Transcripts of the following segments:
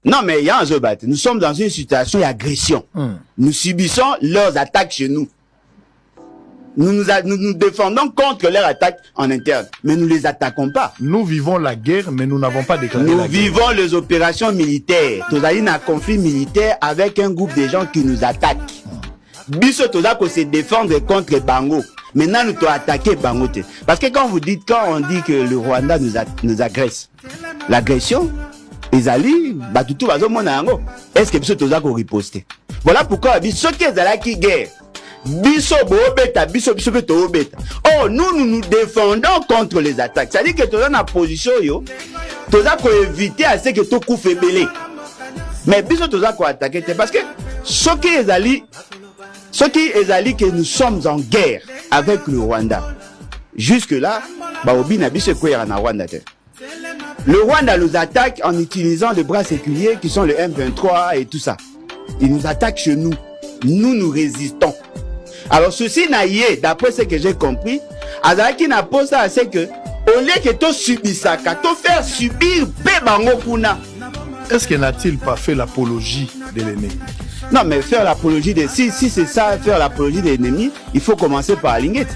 Non, mais il y a un Zobat. Nous sommes dans une situation d'agression. Nous subissons leurs attaques chez nous. Nous nous défendons contre leurs attaques en interne. Mais nous ne les attaquons pas. Nous vivons la guerre, mais nous n'avons pas déclaré nous la guerre. Nous vivons les opérations militaires. Nous avons un conflit militaire avec un groupe de gens qui nous attaquent. Biso toza ko se défendre contre Bango. Maintenant, nous devons attaquer Bango. Parce que quand on dit que le Rwanda nous agresse, l'agression, Ezali, Batutu Bazomonango, est-ce que Biso toza ko riposter? Voilà pourquoi Biso qui est qui guerre. Biso boobeta, biso boobeta. Oh, nous défendons contre les attaques. C'est-à-dire que toza na position yo, toza ko éviter à ce que to coup fébélé. Mais biso toza ko attaquer parce que ce qui est que nous sommes en guerre avec le Rwanda. Jusque-là, le Rwanda nous attaque en utilisant les bras séculiers qui sont le M23 et tout ça. Ils nous attaquent chez nous. Nous résistons. Alors ceci n'a yé, d'après ce que j'ai compris, Azaki n'a pas ça, c'est que au lieu que tu subis ça, que tu faire subir Pébango Kuna. Est-ce qu'il n'a-t-il pas fait l'apologie de l'ennemi? Non, mais faire l'apologie de... Si c'est ça, faire l'apologie de l'ennemi, il faut commencer par Alinguet.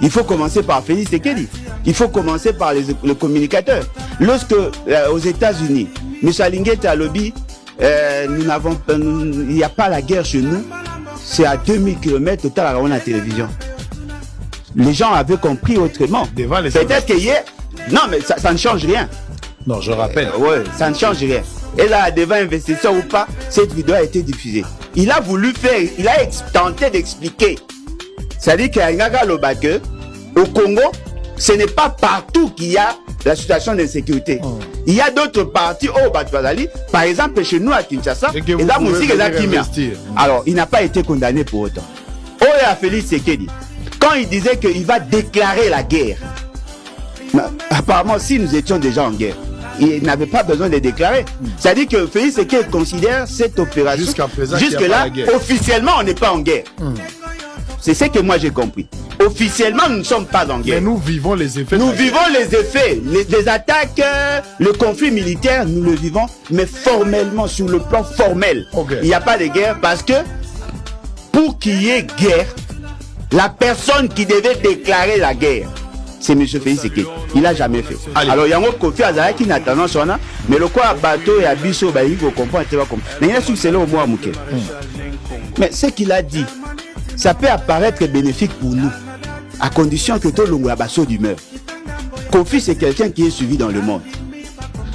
Il faut commencer par Félix Tshisekedi. Il faut commencer par le communicateur. Lorsque, aux États-Unis, M. Alinguet a lobby, il n'y a pas la guerre chez nous, c'est à 2000 km au total à la télévision. Les gens avaient compris autrement. Peut-être que hier... Non, mais ça ne change rien. Non, je rappelle. Ouais, ça ne change rien. Et là, devant investisseur ou pas, cette vidéo a été diffusée. Il a voulu faire, il a tenté d'expliquer. C'est-à-dire qu'il y a au Congo, ce n'est pas partout qu'il y a la situation d'insécurité. Il y a d'autres parties au Batouazali, par exemple chez nous à Kinshasa, et là, musique est Kimia. Alors, il n'a pas été condamné pour autant. Oh, et à Félix Tshisekedi, quand il disait qu'il va déclarer la guerre, apparemment, si nous étions déjà en guerre, il n'avait pas besoin de déclarer. C'est-à-dire que Félix Tshisekedi considère cette opération. Jusque-là, officiellement, on n'est pas en guerre. C'est ce que moi j'ai compris. Officiellement, nous ne sommes pas en guerre. Mais nous vivons les effets. Nous vivons les effets. Les attaques, le conflit militaire, nous le vivons, mais formellement, sur le plan formel. Il n'y a pas de guerre parce que pour qu'il y ait guerre, la personne qui devait déclarer la guerre, c'est M. Félix Tshisekedi. Il n'a jamais fait. Allez. Alors, il y a un Kofi Azaraki qui n'a pas tendance, mais le quoi bateau et Abisso, il faut comprendre. Mais il y a c'est là au moins Mouké. Mais ce qu'il a dit, ça peut apparaître bénéfique pour nous, à condition que tout le monde ait basso d'humeur. Kofi, c'est quelqu'un qui est suivi dans le monde.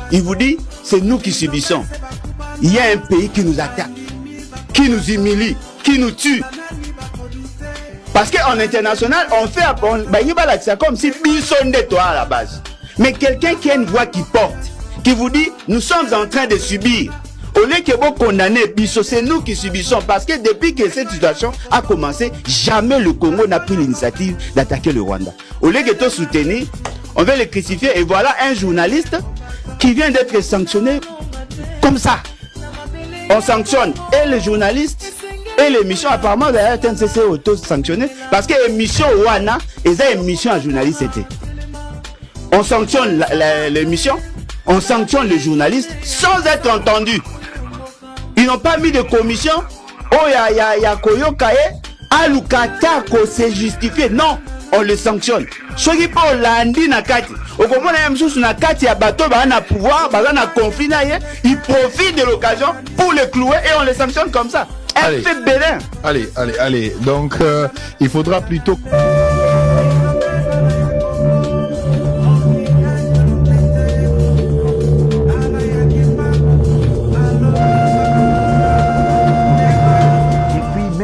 Il vous dit, c'est nous qui subissons. Il y a un pays qui nous attaque, qui nous humilie, qui nous tue. Parce qu'en international, on fait comme si Bisson de toi à la base. Mais quelqu'un qui a une voix qui porte, qui vous dit, nous sommes en train de subir. Au lieu que vous condamnez Bisso, c'est nous qui subissons. Parce que depuis que cette situation a commencé, jamais le Congo n'a pris l'initiative d'attaquer le Rwanda. Au lieu de te soutenir, on veut le crucifier. Et voilà un journaliste qui vient d'être sanctionné comme ça. On sanctionne et les journalistes et l'émission. Apparemment, la RTNCC est auto-sanctionnée parce que l'émission Wana et l'émission à journaliste était. On sanctionne l'émission, on sanctionne les journalistes sans être entendus. Ils n'ont pas mis de commission. Oh, ya Koyokae, Alukata, ko se justifié. Non, on les sanctionne. Ceux qui parlent lundi na kati, au moment où même chose na kati ya bateau, bah na pouvoir, bah na conflit na yé, ils profitent de l'occasion pour les clouer et on les sanctionne comme ça. Elle fait bénin. Allez. Donc, il faudra plutôt.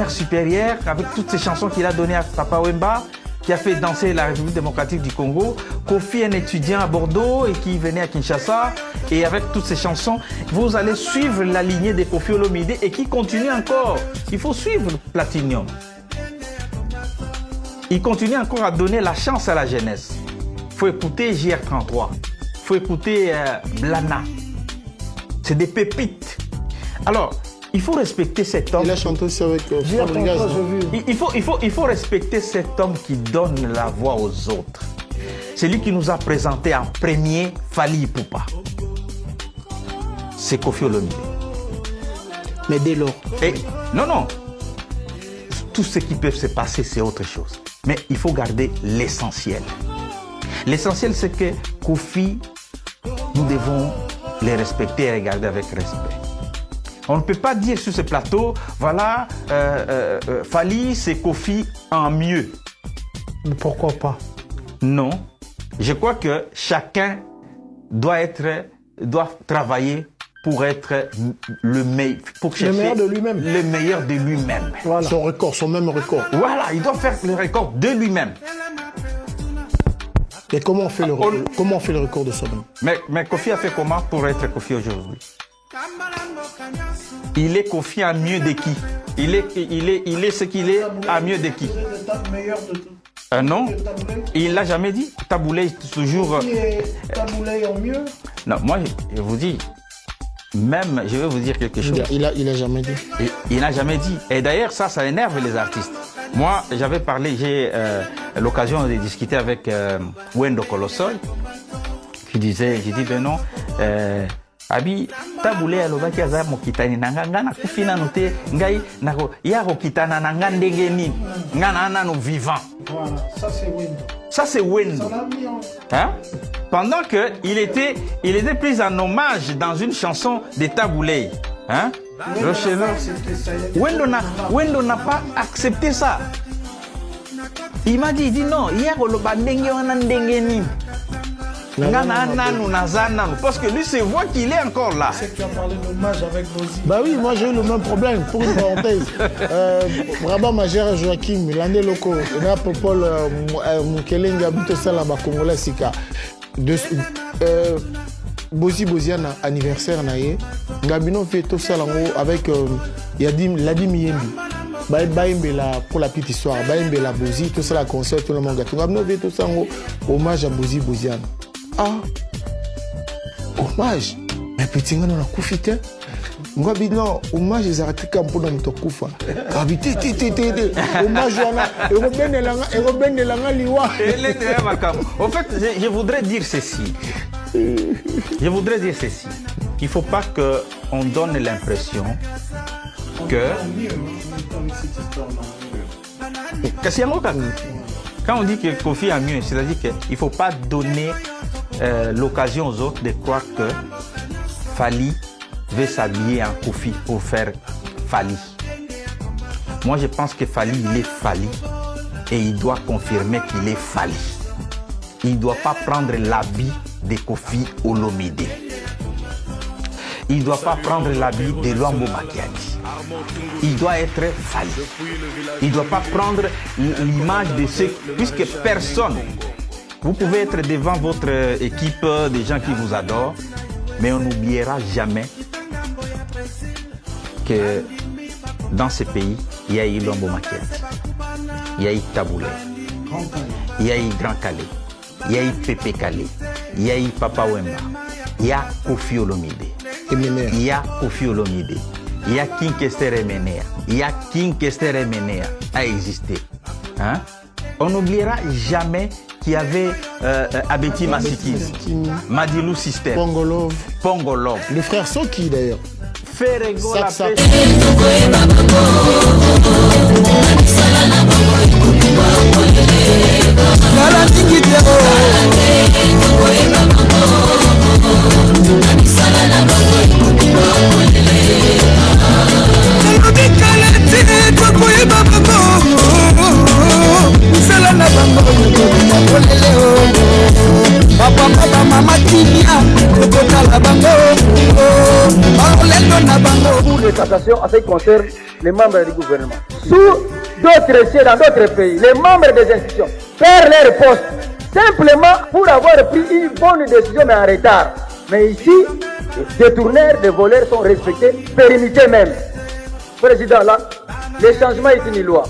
Supérieur, avec toutes ces chansons qu'il a données à Papa Wemba, qui a fait danser la République démocratique du Congo. Kofi, un étudiant à Bordeaux et qui venait à Kinshasa. Et avec toutes ces chansons, vous allez suivre la lignée de Koffi Olomide et qui continue encore. Il faut suivre Platinium. Il continue encore à donner la chance à la jeunesse. Il faut écouter JR33. Il faut écouter Blana. C'est des pépites. Alors, il faut respecter cet homme. Il a chanté aussi avec Fabregas. Il faut respecter cet homme qui donne la voix aux autres. C'est lui qui nous a présenté en premier Fally Ipupa. c'est Kofi Olomide. Mais dès lors. Non. Tout ce qui peut se passer, c'est autre chose. Mais il faut garder l'essentiel. L'essentiel, c'est que Kofi, nous devons les respecter et regarder avec respect. On ne peut pas dire sur ce plateau, voilà, Fally, c'est Kofi en mieux. Mais pourquoi pas? Non. Je crois que chacun doit travailler pour être le meilleur de lui-même. Le meilleur de lui-même. Voilà. Son même record. Voilà, il doit faire le record de lui-même. Et comment on fait le record de soi-même? Mais Kofi a fait comment pour être Kofi aujourd'hui? Il est Kofi à mieux de qui? Il est ce qu'il est à mieux de qui? Non, il l'a jamais dit. Taboulé toujours. Taboulé en mieux? Non, moi je vous dis, même je vais vous dire quelque chose. Il a jamais dit. Il n'a jamais dit. Et d'ailleurs ça énerve les artistes. Moi j'avais parlé, j'ai l'occasion de discuter avec Wendo Kolosol, qui disait, j'ai dit ben non. Abi Taboulé alobaki aza mokitani nanga ngana kufina note ngai nako yako kitana nanga ndenge nini ngana nano vivant. Voilà, ça c'est Wendo. Ça c'est Wendo. Hein? Pendant que il était pris en hommage dans une chanson de Taboulé. Hein? Wendo n'a pas accepté ça. Il m'a dit non, yako loba ndenge wana ndenge nini. Parce que lui, c'est voit qu'il est encore là. C'est que tu as parlé d'hommage avec Bozi. Bah oui, moi j'ai eu le même problème. Pour une parenthèse, Brabant Majeur Joachim, l'année loco, et là Paul Mukelenga Bito Salaba Congolais Sika. Boziana anniversaire naie. Gabino fait tout ça avec Ladim Yembi. Pour la petite histoire, la Bozi, tout ça la concert, tout le monde. Gabino fait tout ça hommage à Boziana. Ah, hommage. Mais petit gars, on a coufité. Moi, non, hommage, ils arrêtent comme pour nous te coufa. Habité, hommage, en fait, je voudrais dire ceci. Il ne faut pas qu'on donne l'impression que. Quand on dit que Kofi a mieux, c'est-à-dire qu'il ne faut pas donner l'occasion aux autres de croire que Fally veut s'habiller en Kofi pour faire Fally. Moi, je pense que Fally, il est Fally et il doit confirmer qu'il est Fally. Il ne doit pas prendre l'habit de Kofi Olomide. Il ne doit pas prendre l'habit de Luambo Makiadi. Il doit être Fally. Il ne doit pas prendre l'image de ceux, puisque personne, vous pouvez être devant votre équipe, des gens qui vous adorent, mais on n'oubliera jamais que dans ce pays, il y a eu Luambo Makiadi, il y a eu Taboulé, il y a eu Grand Calais, il y a eu Pépé Calais, il y a eu Papa Wemba, il y a Kofi Olomide, il y a Kofi Olomide. Il y a King Kester Emenea. Il y a King Kester Emenea a existé. Hein? On n'oubliera jamais qu'il y avait Abeti Masikis, Madilou System, Pongolov. Les frères sont qui d'ailleurs? Ferrego la pêche. Pour les cassations en ce qui concerne les membres du gouvernement. Sous d'autres cieux, dans d'autres pays, les membres des institutions perdent leur poste simplement pour avoir pris une bonne décision mais en retard. Mais ici, les détourneurs, les voleurs sont respectés, pérennité même. Président, là, le changement est une loi.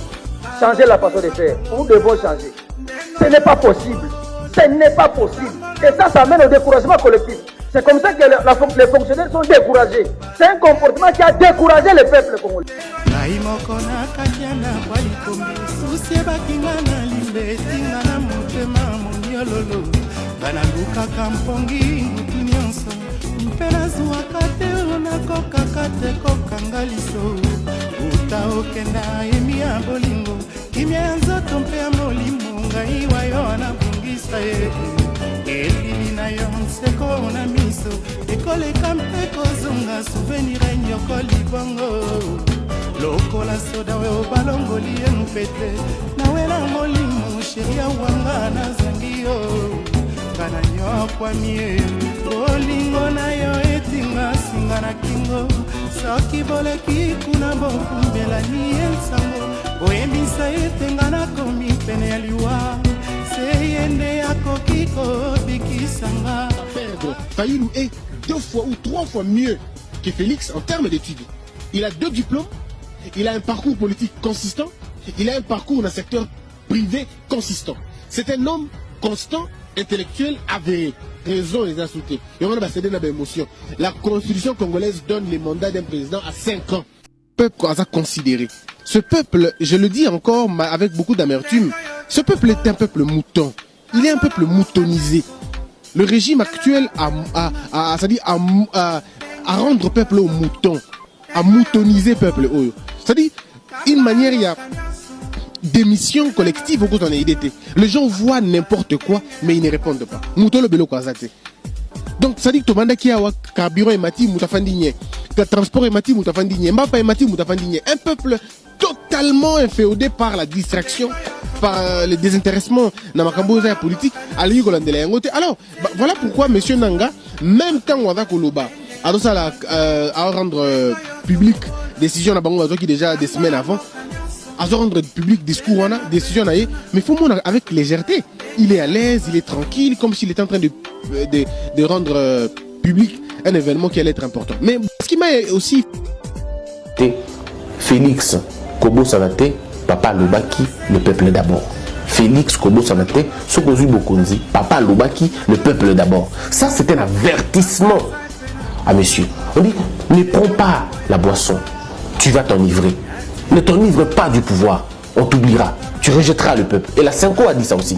Changer la façon de faire. Nous devons changer. Ce n'est pas possible. Ce n'est pas possible. Et ça mène au découragement collectif. C'est comme ça que les fonctionnaires sont découragés. C'est un comportement qui a découragé le peuple congolais. mpe nazwaka te nakokaka te kokanga liso uta okenda yemi ya bolingo kimia ya nzoto mpe ya molimo ngai wayo anabungisa ye elili na yo nseko na miso ekoleka mpe kozonga souvenir enyoko libongo lokola soda oyo balongoli ye mpete nawe na molimo sheria wanga nazangi yo kana nyokwami ye bolingo na yo etinga singa na kingo soki boleki kuna bokumbelani ye nsango boyebisa etenga nakomi pene ya liwa seyende yakoki kobikisanga. Fayulu est 2 fois ou 3 fois mieux que Félix en termes d'études. Il a 2 diplômes, il a un parcours politique consistant, il a un parcours dans le secteur privé consistant. C'est un homme constant, intellectuel, avéré. Raison les insulter. Et on va céder dans l'émotion. La constitution congolaise donne les mandats d'un président à 5 ans. Le peuple a considéré. Ce peuple, je le dis encore avec beaucoup d'amertume, ce peuple est un peuple mouton. Il est un peuple moutonisé. Le régime actuel c'est-à-dire à rendre le peuple au mouton, à moutoniser le peuple. C'est-à-dire, une manière, il y a des missions collectives au cours de l'IDT. Les gens voient n'importe quoi, mais ils ne répondent pas. Mouton le belo kwazate. Donc, ça dit que tout le monde qui a carburant et mati moutafandigne, que transport et mati moutafandigne, mbapa et mati moutafandigne. Un peuple totalement inféodé par la distraction, par le désintéressement dans ma cambosa politique. Alors, voilà pourquoi M. Nanga, même quand on a Koloba, à rendre public décision à Bango qui déjà des semaines avant, à rendre public discours, décision mais il faut montrer avec légèreté. Il est à l'aise, il est tranquille, comme s'il était en train de rendre public un événement qui allait être important. Mais ce qui m'a aussi... Félix Kobo Sanate, Papa Lobaki, le peuple d'abord. Félix Kobo Sanate, Sokozu Bokonzi, Papa Lobaki, le peuple d'abord. Ça, c'est un avertissement à monsieur. On dit, ne prends pas la boisson, tu vas t'enivrer. Ne t'enivre pas du pouvoir, on t'oubliera. Tu rejetteras le peuple. Et la Cinco a dit ça aussi.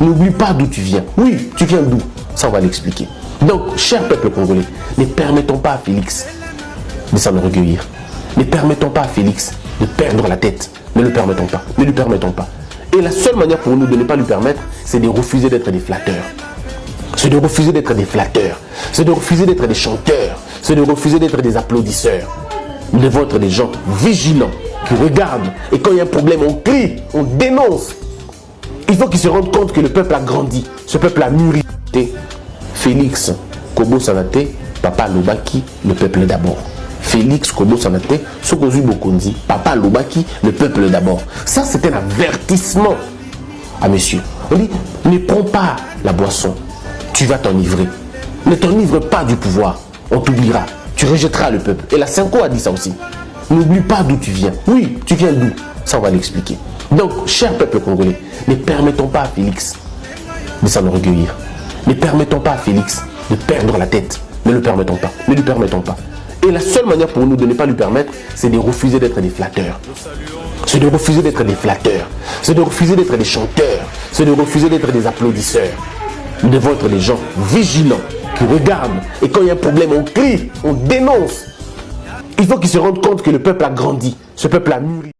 N'oublie pas d'où tu viens. Oui, tu viens d'où? Ça, on va l'expliquer. Donc, cher peuple congolais, ne permettons pas à Félix de s'enorgueillir. Ne permettons pas à Félix de perdre la tête. Ne le permettons pas. Ne lui permettons pas. Et la seule manière pour nous de ne pas lui permettre, c'est de refuser d'être des flatteurs. C'est de refuser d'être des flatteurs. C'est de refuser d'être des chanteurs. C'est de refuser d'être des applaudisseurs. Nous devons être des gens vigilants, qui regardent. Et quand il y a un problème, on crie, on dénonce. Il faut qu'ils se rendent compte que le peuple a grandi. Ce peuple a mûri. Félix Kobo Sanate, Papa Lobaki, le peuple d'abord. Félix Kobo Sanate, Sokozu Bokonzi, Papa Lobaki, le peuple d'abord. Ça, c'est un avertissement à monsieur. On dit, ne prends pas la boisson, tu vas t'enivrer. Ne t'enivre pas du pouvoir, on t'oubliera. Tu rejetteras le peuple. Et la Cinco a dit ça aussi. N'oublie pas d'où tu viens. Oui, tu viens d'où? Ça, on va l'expliquer. Donc, cher peuple congolais, ne permettons pas à Félix de s'enorgueillir. Ne permettons pas à Félix de perdre la tête. Ne le permettons pas. Ne lui permettons pas. Et la seule manière pour nous de ne pas lui permettre, c'est de refuser d'être des flatteurs. C'est de refuser d'être des flatteurs. C'est de refuser d'être des chanteurs. C'est de refuser d'être des applaudisseurs. Nous devons être des gens vigilants, qui regardent. Et quand il y a un problème, on crie, on dénonce. Il faut qu'ils se rendent compte que le peuple a grandi. Ce peuple a mûri.